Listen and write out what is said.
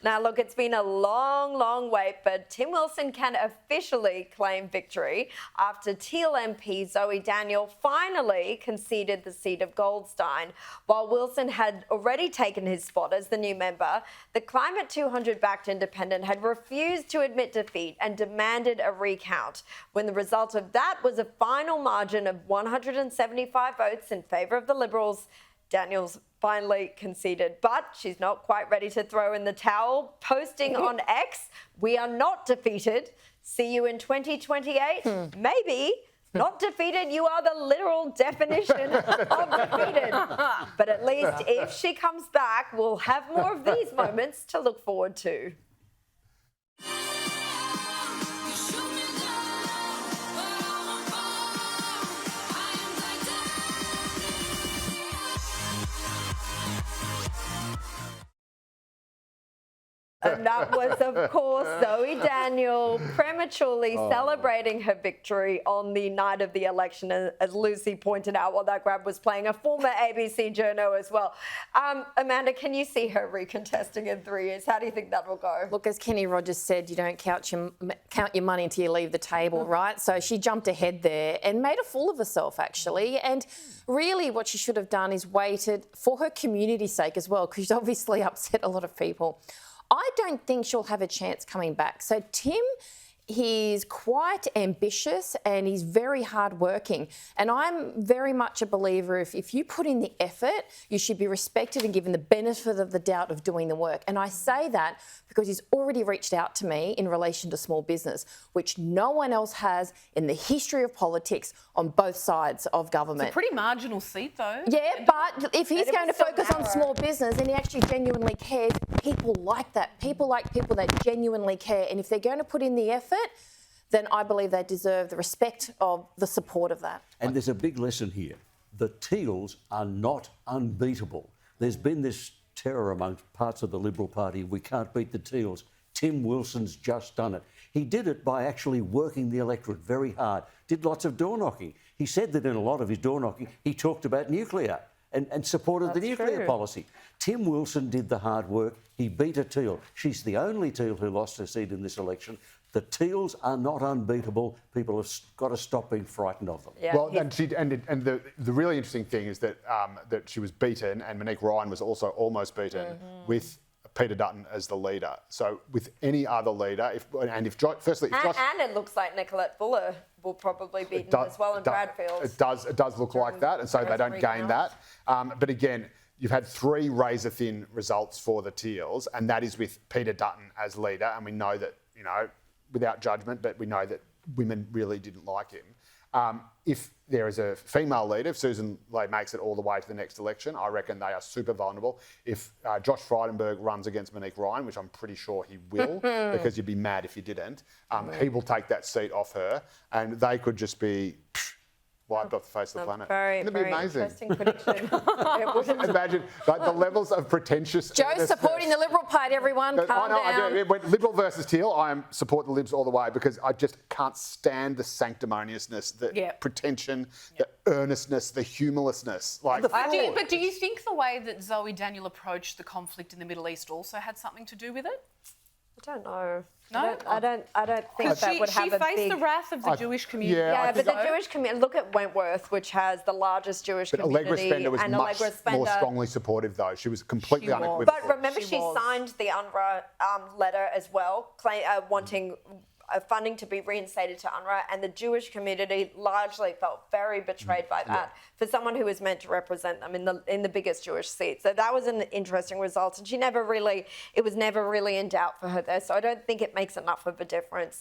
Now, look, it's been a long wait, but Tim Wilson can officially claim victory after Teal MP Zoe Daniel finally conceded the seat of Goldstein. While Wilson had already taken his spot as the new member, the Climate 200-backed independent had refused to admit defeat and demanded a recount, when the result of that was a final margin of 175 votes in favour of the Liberals. Daniels finally conceded, but she's not quite ready to throw in the towel, posting on X, "We are not defeated. See you in 2028. Maybe. Not defeated, you are the literal definition of defeated." But at least if she comes back, we'll have more of these moments to look forward to. And that was, of course, Zoe Daniel prematurely celebrating her victory on the night of the election, as Lucy pointed out while that grab was playing, a former ABC journo as well. Amanda, can you see her recontesting in 3 years? How do you think that will go? Look, as Kenny Rogers said, you don't count your money until you leave the table, right? So she jumped ahead there and made a fool of herself, actually. And really what she should have done is waited for her community's sake as well, because she's obviously upset a lot of people. I don't think she'll have a chance coming back. So Tim, he's quite ambitious and he's very hardworking. And I'm very much a believer if you put in the effort, you should be respected and given the benefit of the doubt of doing the work. And I say that because he's already reached out to me in relation to small business, which no one else has in the history of politics on both sides of government. It's a pretty marginal seat, though. Yeah, but if he's going to focus on small business and he actually genuinely cares, people like that. People like people that genuinely care. And if they're going to put in the effort, then I believe they deserve the respect of the support of that. And there's a big lesson here. The Teals are not unbeatable. There's been this terror amongst parts of the Liberal Party. We can't beat the Teals. Tim Wilson's just done it. He did it by actually working the electorate very hard, did lots of door knocking. He said that in a lot of his door knocking, he talked about nuclear and supported the nuclear policy. Tim Wilson did the hard work. He beat a Teal. She's the only Teal who lost her seat in this election. The Teals are not unbeatable. People have got to stop being frightened of them. Yeah. Well, and the really interesting thing is that that she was beaten, and Monique Ryan was also almost beaten with Peter Dutton as the leader. So with any other leader, and it looks like Nicolette Fuller will probably beat him as well in Bradfield. It does look like that, and so they don't gain that. But again, you've had 3 razor-thin results for the Teals, and that is with Peter Dutton as leader, and we know that, you know, without judgment, but we know that women really didn't like him. If there is a female leader, if Susan Ley makes it all the way to the next election, I reckon they are super vulnerable. If Josh Frydenberg runs against Monique Ryan, which I'm pretty sure he will, because you'd be mad if he didn't, he will take that seat off her, and they could just be wiped off the face of the planet. It'd be amazing. Interesting prediction. Imagine like, the levels of pretentious. Joe's supporting the Liberal Party, everyone. Calm down. I do. When Liberal versus Teal, I support the Libs all the way because I just can't stand the sanctimoniousness, the pretension, the earnestness, the humorlessness. Like, but do you think the way that Zoe Daniel approached the conflict in the Middle East also had something to do with it? I don't know. No, I don't think that would have a big... She faced the wrath of the Jewish community. Yeah, but the Jewish community... Look at Wentworth, which has the largest Jewish community. Allegra Spender was much more strongly supportive, though. She was completely unequivocal. But remember, she signed the UNRWA letter as well, wanting funding to be reinstated to UNRWA, and the Jewish community largely felt very betrayed by that for someone who was meant to represent them in the biggest Jewish seat. So that was an interesting result, and it was never really in doubt for her there. So I don't think it makes enough of a difference.